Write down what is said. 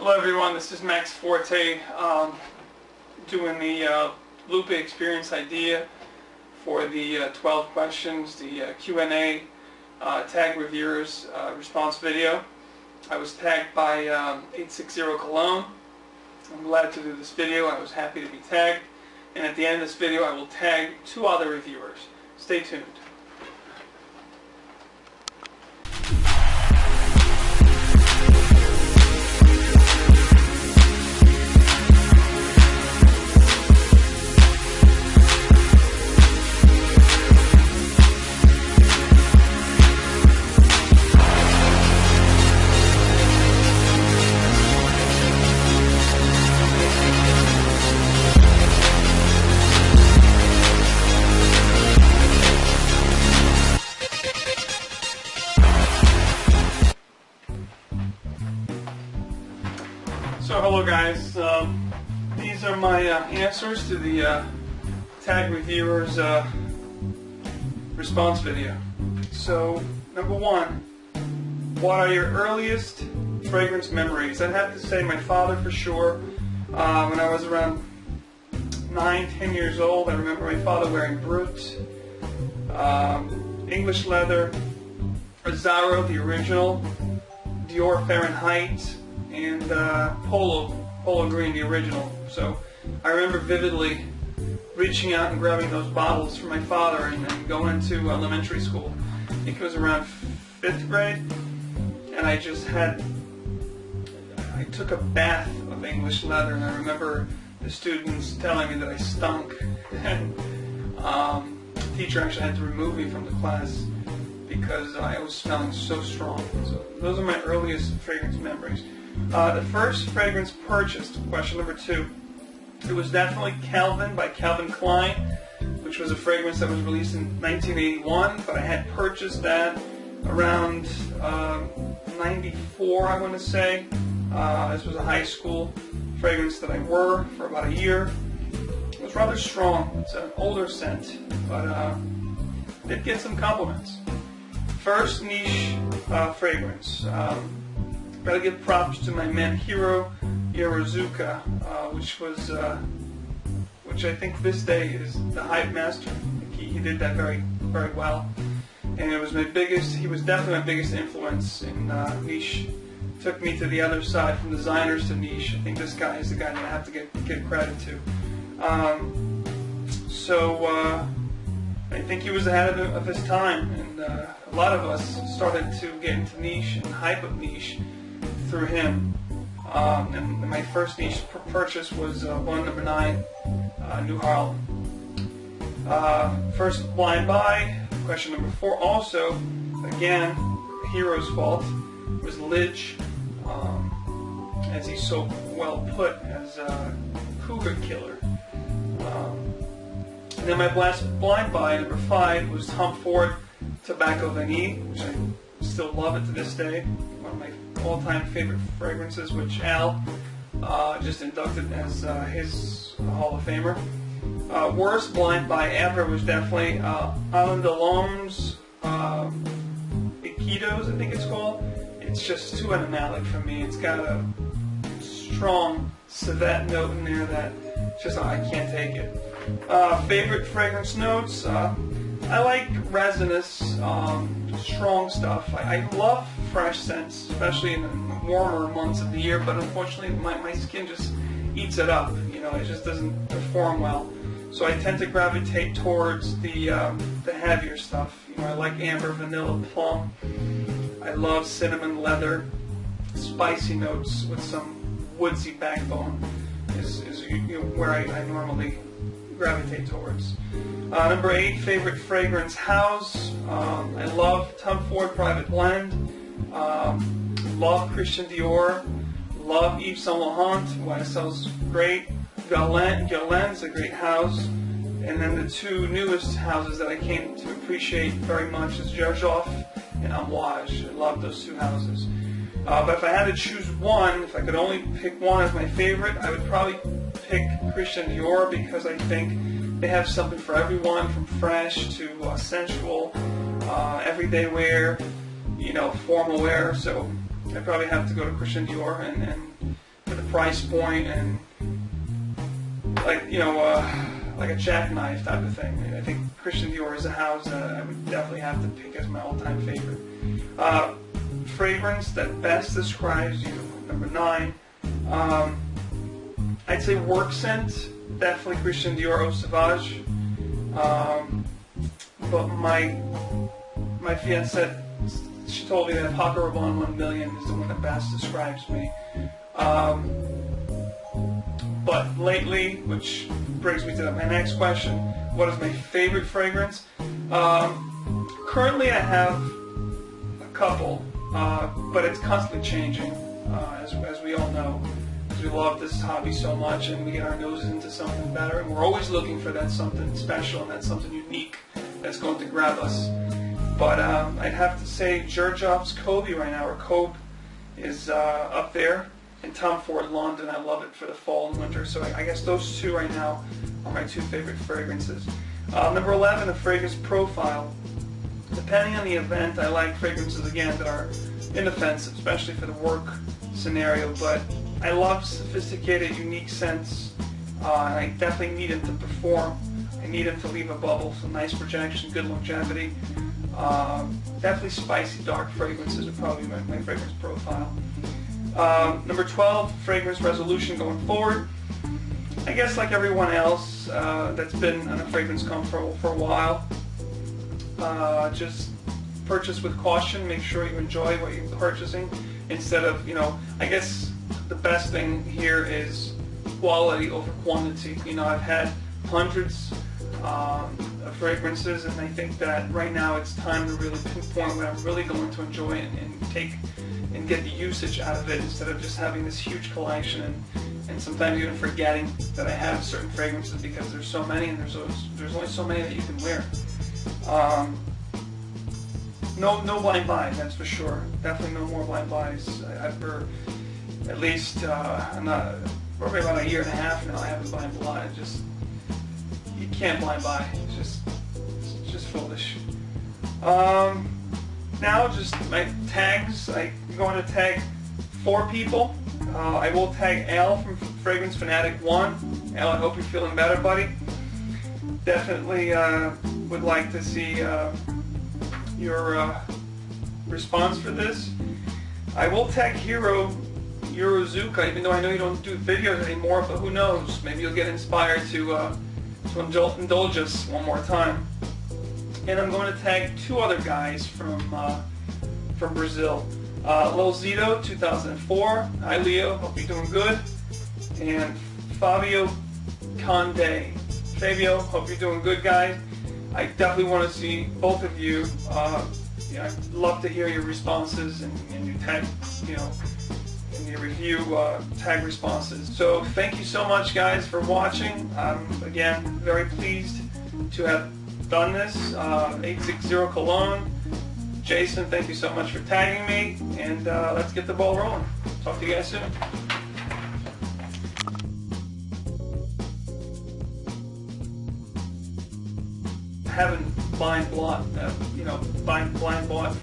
Hello everyone, this is Max Forte doing the LupeXperience idea for the 12 questions, the Q&A tag reviewers response video. I was tagged by 860 Cologne. I'm glad to do this video. I was happy to be tagged. And at the end of this video I will tag 2 other reviewers. Stay tuned. So hello guys, these are my answers to the tag reviewers response video. So number 1, what are your earliest fragrance memories? I'd have to say my father for sure. When I was around 9-10 years old, I remember my father wearing Brut, English leather, Azzaro the original, Dior Fahrenheit, and Polo Green, the original. So I remember vividly reaching out and grabbing those bottles for my father and going into elementary school. I think it was around 5th grade, and I took a bath of English leather, and I remember the students telling me that I stunk, and the teacher actually had to remove me from the class because I was smelling so strong. So those are my earliest fragrance memories. The first fragrance purchased, question number 2, it was definitely Calvin by Calvin Klein, which was a fragrance that was released in 1981, but I had purchased that around 94, I want to say. This was a high school fragrance that I wore for about a year. It was rather strong. It's an older scent, but did get some compliments. First niche fragrance. Gotta give props to my man Hiroyoruzuka, which I think this day is the hype master. He did that very well, and it was he was definitely my biggest influence in niche. Took me to the other side, from designers to niche. I think this guy is the guy that I have to give credit to. I think he was ahead of his time, and a lot of us started to get into niche and hype of niche through him. And my first niche purchase was one number 9, New Harlem. First blind buy, question number 4, also, again, Hiro's fault, was Lidge, as he's so well put as a cougar killer. And then my last blind buy, number 5, was Tom Ford Tobacco Vanille, which I still love it to this day. One of my all-time favorite fragrances, which Al just inducted as his Hall of Famer. Worst blind buy ever was definitely Alain Delon's Iquitos, I think it's called. It's just too animalic for me. It's got a strong civet note in there that just I can't take it. Favorite fragrance notes? I like resinous, strong stuff. I love fresh scents, especially in the warmer months of the year, but unfortunately my skin just eats it up. You know, it just doesn't perform well. So I tend to gravitate towards the heavier stuff. You know, I like amber, vanilla, plum. I love cinnamon, leather, spicy notes with some woodsy backbone is where I normally gravitate towards. Number 8, favorite fragrance house. I love Tom Ford Private Blend. Love Christian Dior. Love Yves Saint Laurent. YSL's great. Guerlain's a great house. And then the 2 newest houses that I came to appreciate very much is Gerjoff and Amouage. I love those 2 houses. But if I had to choose one, if I could only pick one as my favorite, I would probably pick Christian Dior, because I think they have something for everyone, from fresh to sensual, everyday wear, formal wear. So I probably have to go to Christian Dior, and price point and like like a jackknife type of thing. I think Christian Dior is a house that I would definitely have to pick as my all-time favorite. Fragrance that best describes you, number 9. I'd say work scent, definitely Christian Dior Eau Sauvage. But my fiancée, she told me that Paco Rabanne 1 Million is the one that best describes me. But lately, which brings me to my next question, what is my favorite fragrance? Currently I have a couple, but it's constantly changing, as we all know. We love this hobby so much, and we get our noses into something better, and we're always looking for that something special and that something unique that's going to grab us. But I'd have to say Xerjoff's Kobe right now, or Kobe, is up there. And Tom Ford London, I love it for the fall and winter. So I guess those two right now are my 2 favorite fragrances. Number 11, a fragrance profile. Depending on the event, I like fragrances, again, that are inoffensive, especially for the work scenario. But I love sophisticated, unique scents, and I definitely need them to perform. I need them to leave a bubble, some nice projection, good longevity. Definitely spicy, dark fragrances are probably my fragrance profile. Number 12, fragrance resolution going forward. I guess like everyone else that's been on a fragrance come for a while, just purchase with caution. Make sure you enjoy what you're purchasing instead of, I guess the best thing here is quality over quantity. I've had hundreds of fragrances, and I think that right now it's time to really pinpoint what I'm really going to enjoy and take and get the usage out of it, instead of just having this huge collection and sometimes even forgetting that I have certain fragrances because there's so many, and there's only so many that you can wear. No blind buys, that's for sure. Definitely no more blind buys. For at least probably about a year and a half now, I haven't blind bought. You can't blind buy. It's just foolish. Now, just my tags. I'm going to tag 4 people. I will tag Al from Fragrance Fanatic 1. Al, I hope you're feeling better, buddy. Definitely would like to see your response for this. I will tag hiroyoruzuka, even though I know you don't do videos anymore, but who knows? Maybe you'll get inspired to indulge us one more time. And I'm going to tag 2 other guys from Brazil. Lil Zito, 2004. Hi Leo, hope you're doing good. And Fabio Condé. Fabio, hope you're doing good, guys. I definitely want to see both of you. I'd love to hear your responses and your tag, in your review tag responses. So thank you so much, guys, for watching. I'm again very pleased to have done this. 860 Cologne. Jason, thank you so much for tagging me, and let's get the ball rolling. Talk to you guys soon. Haven't blind bought